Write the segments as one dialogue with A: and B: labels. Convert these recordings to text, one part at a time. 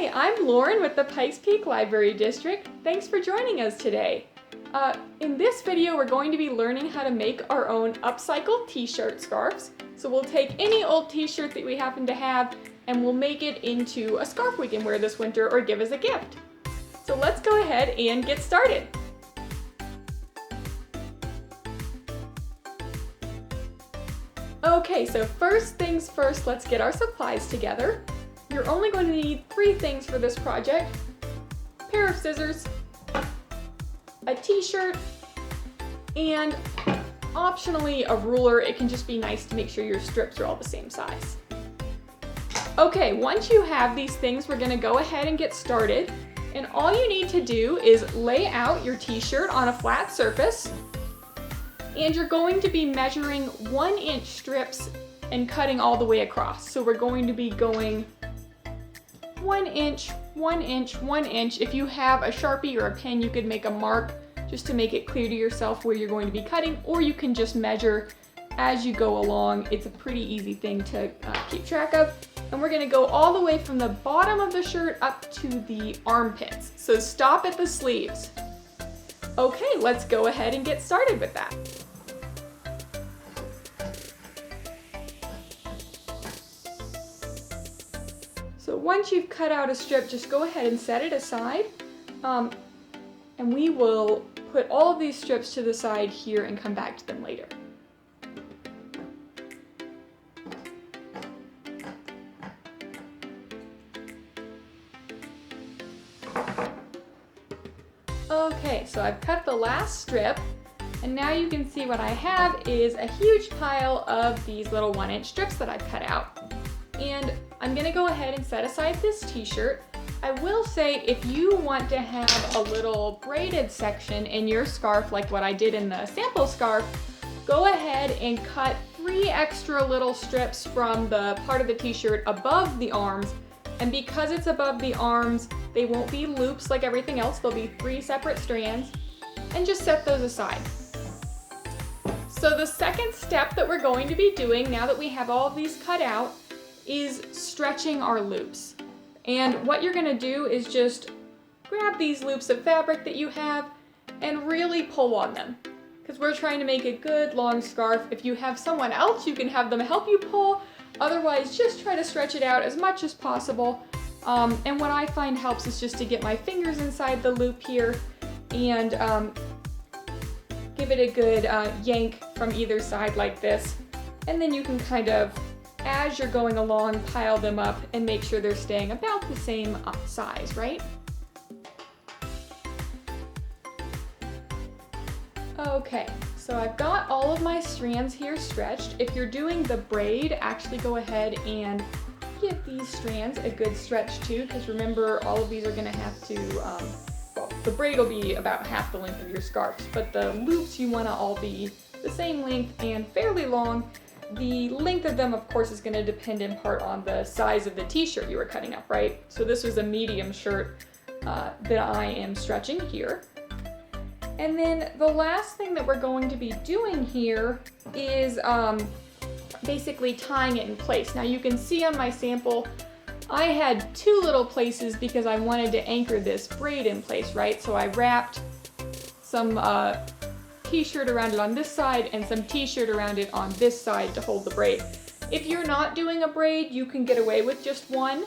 A: Hi, I'm Lauren with the Pikes Peak Library District. Thanks for joining us today. In this video, we're going to be learning how to make our own upcycle t-shirt scarves. So we'll take any old t-shirt that we happen to have and we'll make it into a scarf we can wear this winter or give as a gift. So let's go ahead and get started. Okay, so first things first, let's get our supplies together. You're only going to need 3 things for this project: a pair of scissors, a t-shirt, and optionally a ruler. It can just be nice to make sure your strips are all the same size. Okay, once you have these things, we're going to go ahead and get started. And all you need to do is lay out your t-shirt on a flat surface. And you're going to be measuring 1-inch strips and cutting all the way across. So we're going to be going 1 inch, 1 inch, 1 inch. If you have a Sharpie or a pen, you could make a mark just to make it clear to yourself where you're going to be cutting, or you can just measure as you go along. It's a pretty easy thing to keep track of. And we're gonna go all the way from the bottom of the shirt up to the armpits. So stop at the sleeves. Okay, let's go ahead and get started with that. So once you've cut out a strip, just go ahead and set it aside. And we will put all of these strips to the side here and come back to them later. Okay, so I've cut the last strip, and now you can see what I have is a huge pile of these little 1-inch strips that I've cut out. And I'm gonna go ahead and set aside this t-shirt. I will say, if you want to have a little braided section in your scarf, like what I did in the sample scarf, go ahead and cut 3 extra little strips from the part of the t-shirt above the arms. And because it's above the arms, they won't be loops like everything else. There'll be 3 separate strands, and just set those aside. So the second step that we're going to be doing now that we have all of these cut out is stretching our loops. And what you're gonna do is just grab these loops of fabric that you have and really pull on them, because we're trying to make a good long scarf. If you have someone else, you can have them help you pull. Otherwise, just try to stretch it out as much as possible. And what I find helps is just to get my fingers inside the loop here and give it a good yank from either side like this. And then you can kind of, as you're going along, pile them up and make sure they're staying about the same size, right? Okay, so I've got all of my strands here stretched. If you're doing the braid, actually go ahead and give these strands a good stretch too, because remember, all of these are gonna have to, well, the braid will be about half the length of your scarves, but the loops you wanna all be the same length and fairly long. The length of them, of course, is going to depend in part on the size of the t-shirt you were cutting up, right? So this was a medium shirt that I am stretching here. And then the last thing that we're going to be doing here is basically tying it in place. Now you can see on my sample, I had 2 little places because I wanted to anchor this braid in place, right? So I wrapped some t-shirt around it on this side and some t-shirt around it on this side to hold the braid. If you're not doing a braid, you can get away with just 1.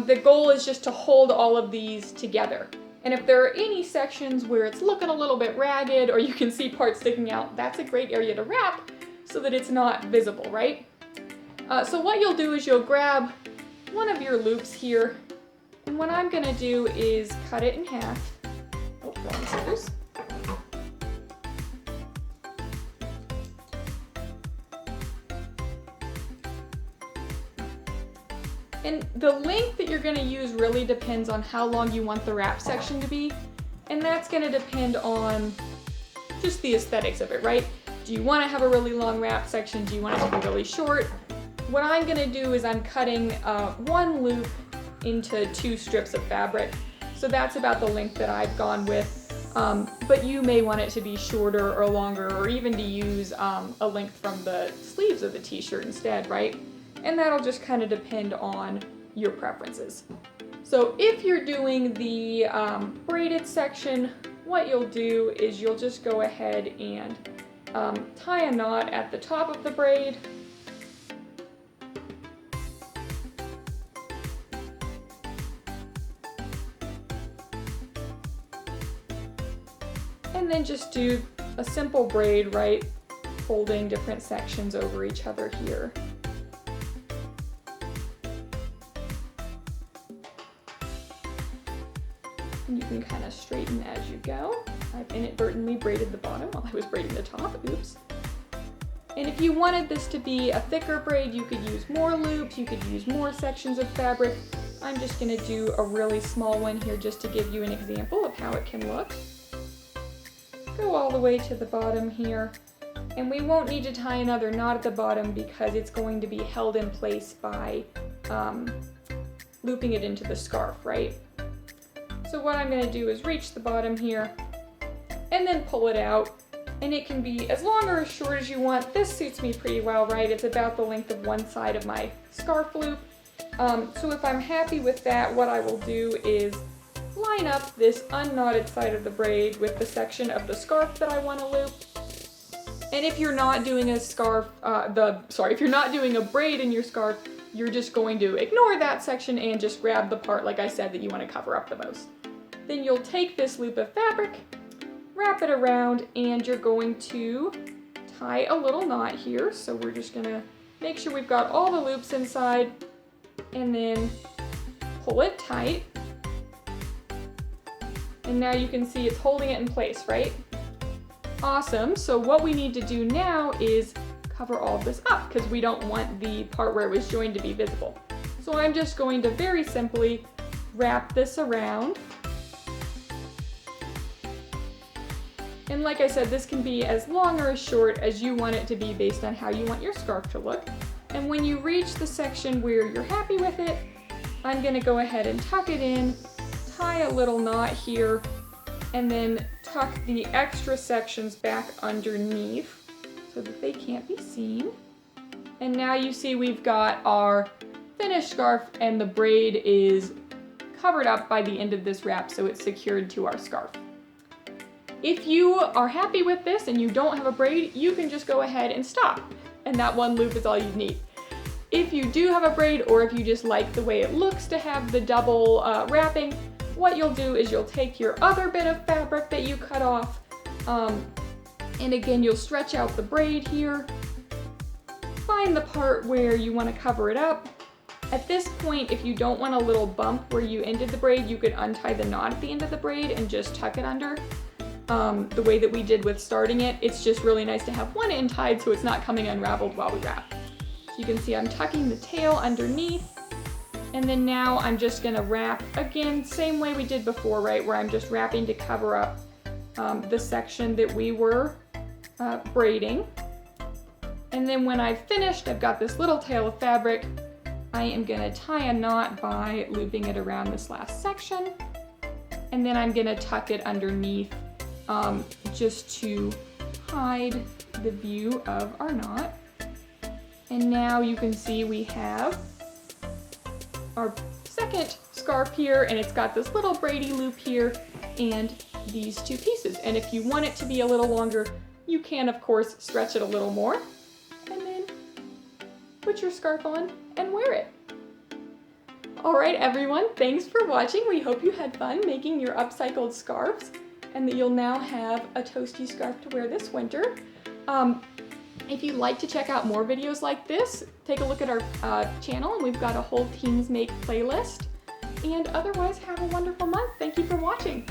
A: The goal is just to hold all of these together. And if there are any sections where it's looking a little bit ragged or you can see parts sticking out, that's a great area to wrap so that it's not visible, right? So what you'll do is you'll grab one of your loops here, and what I'm gonna do is cut it in half. Oh, wrong scissors. And the length that you're going to use really depends on how long you want the wrap section to be. And that's going to depend on just the aesthetics of it, right? Do you want to have a really long wrap section? Do you want it to be really short? What I'm going to do is I'm cutting 1 loop into 2 strips of fabric. So that's about the length that I've gone with. But you may want it to be shorter or longer, or even to use a length from the sleeves of the t-shirt instead, right? And that'll just kind of depend on your preferences. So if you're doing the braided section, what you'll do is you'll just go ahead and tie a knot at the top of the braid. And then just do a simple braid, right? Folding different sections over each other here. And you can kind of straighten as you go. I've inadvertently braided the bottom while I was braiding the top, oops. And if you wanted this to be a thicker braid, you could use more loops, you could use more sections of fabric. I'm just gonna do a really small one here just to give you an example of how it can look. Go all the way to the bottom here. And we won't need to tie another knot at the bottom because it's going to be held in place by looping it into the scarf, right? So what I'm going to do is reach the bottom here and then pull it out. And it can be as long or as short as you want. This suits me pretty well, right? It's about the length of one side of my scarf loop. So if I'm happy with that, what I will do is line up this unknotted side of the braid with the section of the scarf that I want to loop. And if you're not doing a scarf, if you're not doing a braid in your scarf, you're just going to ignore that section and just grab the part, like I said, that you want to cover up the most. Then you'll take this loop of fabric, wrap it around, and you're going to tie a little knot here. So we're just gonna make sure we've got all the loops inside and then pull it tight. And now you can see it's holding it in place, right? Awesome. So what we need to do now is cover all of this up because we don't want the part where it was joined to be visible. So I'm just going to very simply wrap this around. And like I said, this can be as long or as short as you want it to be based on how you want your scarf to look. And when you reach the section where you're happy with it, I'm going to go ahead and tuck it in, tie a little knot here, and then tuck the extra sections back underneath so that they can't be seen. And now you see we've got our finished scarf and the braid is covered up by the end of this wrap, so it's secured to our scarf. If you are happy with this and you don't have a braid, you can just go ahead and stop, and that one loop is all you need. If you do have a braid, or if you just like the way it looks to have the double wrapping, what you'll do is you'll take your other bit of fabric that you cut off, and again, you'll stretch out the braid here, find the part where you want to cover it up. At this point, if you don't want a little bump where you ended the braid, you could untie the knot at the end of the braid and just tuck it under. The way that we did with starting it, it's just really nice to have one end tied so it's not coming unraveled while we wrap. So you can see I'm tucking the tail underneath. And then now I'm just gonna wrap, again, same way we did before, right? Where I'm just wrapping to cover up the section that we were braiding. And then when I've finished, I've got this little tail of fabric. I am gonna tie a knot by looping it around this last section. And then I'm gonna tuck it underneath just to hide the view of our knot. And now you can see we have our second scarf here, and it's got this little braidy loop here and these two pieces. And if you want it to be a little longer, you can of course stretch it a little more and then put your scarf on and wear it. All right, everyone, thanks for watching. We hope you had fun making your upcycled scarves and that you'll now have a toasty scarf to wear this winter. If you'd like to check out more videos like this, take a look at our channel, and we've got a whole Teens Make playlist. And otherwise, have a wonderful month. Thank you for watching.